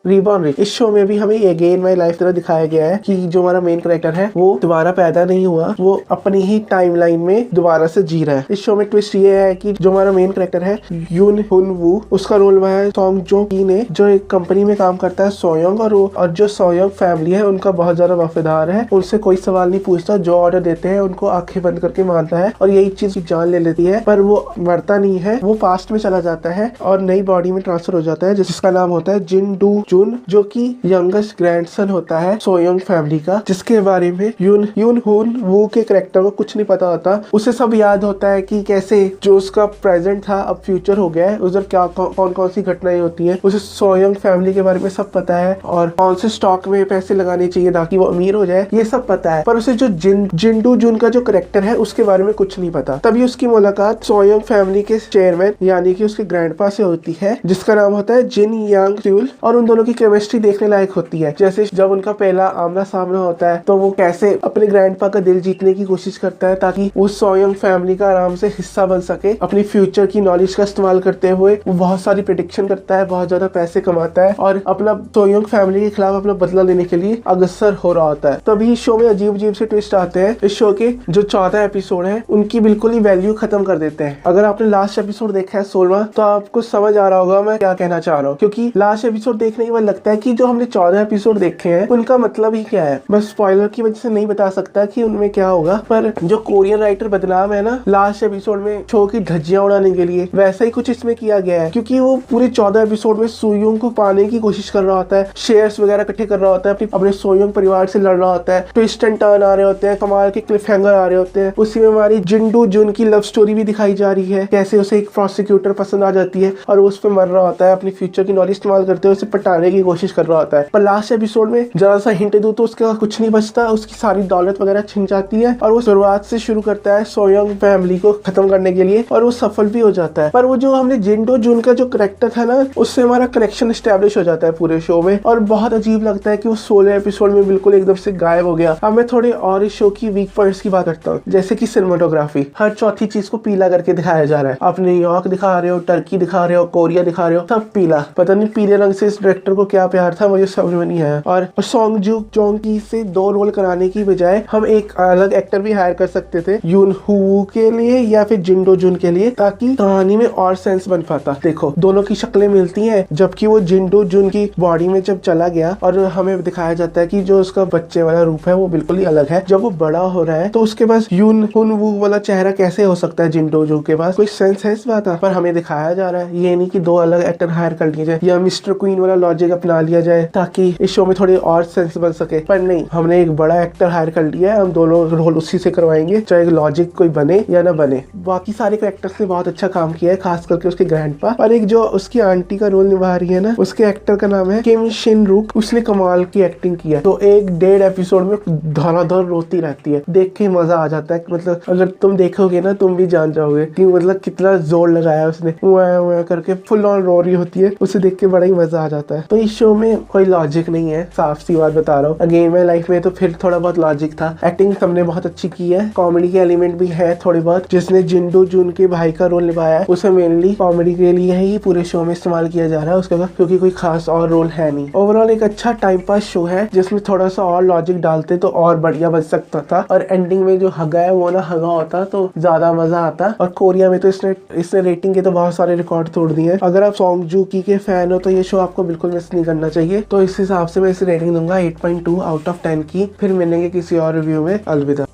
Reborn. इस show में भी हमें अगेन माई लाइफ तरह दिखाया गया है कि जो हमारा मेन कैरेक्टर है वो दोबारा पैदा नहीं हुआ, वो अपनी ही टाइमलाइन में दोबारा से जी रहा है। इस शो में ट्विस्ट ये है कि जो हमारा मेन कैरेक्टर है यून हुन वू, उसका रोल वह है सॉन्ग जो की ने, जो एक कंपनी में काम करता है सोयोंग, और जो सोयोंग फैमिली है उनका बहुत ज्यादा वफादार है, उनसे कोई सवाल नहीं पूछता, जो ऑर्डर देते हैं उनको आंखें बंद करके मानता है और यही चीज की जान ले लेती है। पर वो मरता नहीं है, वो पास्ट में चला जाता है और नई बॉडी में ट्रांसफर हो जाता है जिसका नाम होता है जिन डू जुन, जो कि यंगेस्ट ग्रैंडसन होता है सोयोंग फैमिली का, जिसके बारे में यून हुन वू के कैरेक्टर को कुछ नहीं पता होता। उसे सब याद होता है कि कैसे जो उसका प्रेजेंट था अब फ्यूचर हो गया है, उधर क्या कौन कौन सी घटनाएं होती है, उसे सोयोंग फैमिली के बारे में सब पता है और कौन से स्टॉक में पैसे लगाने चाहिए ताकि वो अमीर हो जाए, ये सब पता है। पर उसे जो जिंडू जुन का जो कैरेक्टर है उसके बारे में कुछ नहीं पता। तभी उसकी मुलाकात सोयोंग फैमिली के चेयरमैन यानी कि उसके ग्रैंडपा से होती है, जिसका नाम होता है जिन यांग ट्यूल, और उन दोनों की केमिस्ट्री देखने लायक होती है। जैसे जब उनका पहला आमना सामना होता है तो वो कैसे अपने ग्रैंडपा का दिल जीतने की कोशिश करता है ताकि वो सोयोंग फैमिली का आराम से हिस्सा बन सके। अपनी फ्यूचर की नॉलेज का इस्तेमाल करते हुए वो बहुत सारी प्रेडिक्शन करता है, बहुत ज्यादा पैसे कमाता है और अपना सोयोंग फैमिली के खिलाफ अपना बदला लेने के लिए अग्रसर हो रहा होता है। तभी इस शो में अजीब अजीब से ट्विस्ट आते हैं। इस शो के जो 14 एपिसोड है उनकी बिल्कुल ही वैल्यू खत्म कर देते हैं। अगर आपने लास्ट एपिसोड देखा है 16वां, तो आपको समझ आ रहा होगा मैं क्या कहना चाह रहा हूँ, क्योंकि लास्ट एपिसोड देखने के बाद लगता है कि जो हमने 14 एपिसोड देखे हैं उनका मतलब ही क्या है। मैं स्पॉइलर की वजह से नहीं बता सकता कि उनमें क्या होगा, पर जो कोरियन राइटर बदनाम है ना लास्ट एपिसोड में शो की धज्जियां उड़ाने के लिए, वैसा ही कुछ इसमें किया गया है। क्योंकि वो पूरे 14 एपिसोड में सोयोंग को पाने की कोशिश कर रहा होता है, शेयर्स वगैरह इकट्ठे कर रहा होता है, अपने सोयोंग परिवार से लड़ रहा होता है, ट्विस्ट एंड टर्न आ रहे होते हैं, कमाल के क्लिफ हैंगर आ रहे होते हैं। उसी में हमारी जिंडू जुन की लव स्टोरी भी दिखाई जा रही है, कैसे उसे एक प्रोसिक्यूटर पसंद आ जाती है और उस पर मर रहा होता है, अपनी फ्यूचर की नॉलेज इस्तेमाल करते हुए उसे पटाने की कोशिश कर रहा होता है। पर लास्ट एपिसोड में जरा सा हिंट दूं तो उसके पास कुछ नहीं बचता, उसकी सारी दौलत वगैरह छिन जाती है और वो शुरुआत से शुरू करता है सोयोंग फैमिली को खत्म करने के लिए और वो सफल भी हो जाता है। पर वो जो हमने जिंडो जुन का जो कैरेक्टर था ना, उससे हमारा कनेक्शन एस्टेब्लिश हो जाता है पूरे शो में और बहुत अजीब लगता है कि वो 16 एपिसोड में बिल्कुल एकदम से गायब हो गया। अब मैं थोड़े और इस शो की वीक पॉइंट्स की बात करता हूँ, जैसे कि सिनेमेटोग्राफी। हर चौथी चीज को पीला करके दिखाया जा रहा है। आप न्यूयॉर्क दिखा रहे हो, टर्की दिखा रहे हो, कोरिया दिखा रहे हो, सब पीला। पता नहीं पीले रंग से इस डायरेक्टर को क्या प्यार था, मुझे समझ में नहीं आया। और सॉन्ग जोंग से 2 रोल कराने की बजाय हम एक अलग एक्टर भी हायर कर सकते थे यून हू के लिए या फिर जिंडो जुन के लिए, ताकि कहानी में और सेंस बन पाता। देखो दोनों की शक्लें मिलती हैं, जबकि वो जिंडो जुन की बॉडी में जब चला गया और हमें दिखाया जाता है कि जो उसका बच्चे वाला रूप है वो बिल्कुल ही अलग है। जब वो बड़ा हो रहा है तो उसके पास यून हुन वू वाला चेहरा कैसे हो सकता है जिंडो जुन के पास? कोई सेंस है इस बात का? पर हमें दिखाया जा रहा है ये नहीं कि 2 अलग एक्टर हायर कर लिए जाए या मिस्टर क्वीन वाला लॉजिक अपना लिया जाए ताकि इस शो में थोड़ी और सेंस बन सके। पर नहीं, हमने एक बड़ा एक्टर हायर कर लिया है, हम दोनों रोल उसी से करवाएंगे, चाहे लॉजिक कोई बने या ना बने। बाकी सारे कैरेक्टर्स ने बहुत अच्छा काम किया है, खास करके उसके ग्रैंडपा। और एक जो उसकी आंटी का रोल निभा रही है ना, उसके एक्टर का नाम है किम शिन रुक, उसने कमाल की एक्टिंग की है। तो 1-1.5 एपिसोड में धड़ाधड़ रोती रहती है, देख के मजा आ जाता है। मतलब अगर तुम देखोगे ना तुम भी जान जाओगे कि मतलब कितना जोर लगाया उसने, वो करके फुल ऑन रो रही होती है, उसे देख के बड़ा ही मजा आ जाता है। तो इस शो में कोई लॉजिक नहीं है, साफ सी बात बता रहा हूँ। अगेन माई लाइफ में तो फिर थोड़ा बहुत लॉजिक था। एक्टिंग सबने बहुत अच्छी की है, कॉमेडी के एलिमेंट भी है थोड़े बहुत। जिसने जिंडो जुन के भाई का रोल निभाया है उसे मेनली कॉमेडी के लिए ही पूरे शो में इस्तेमाल किया जा रहा है उसका, क्योंकि कोई खास और रोल है नहीं। ओवरऑल एक अच्छा टाइम पास शो है जिसमें थोड़ा सा और लॉजिक डालते तो और बढ़िया बन सकता था, और एंडिंग में जो हगा है वो ना हगा होता तो ज्यादा मजा आता। और कोरिया में तो इसने रेटिंग के तो बहुत सारे रिकॉर्ड तोड़ दिए हैं। अगर आप सॉन्ग जूकी के फैन हो तो ये शो आपको बिल्कुल मिस नहीं करना चाहिए। तो इस हिसाब से मैं इसे रेटिंग दूंगा 8.2 आउट ऑफ 10 की। फिर मिलेंगे किसी और रिव्यू में। अलविदा।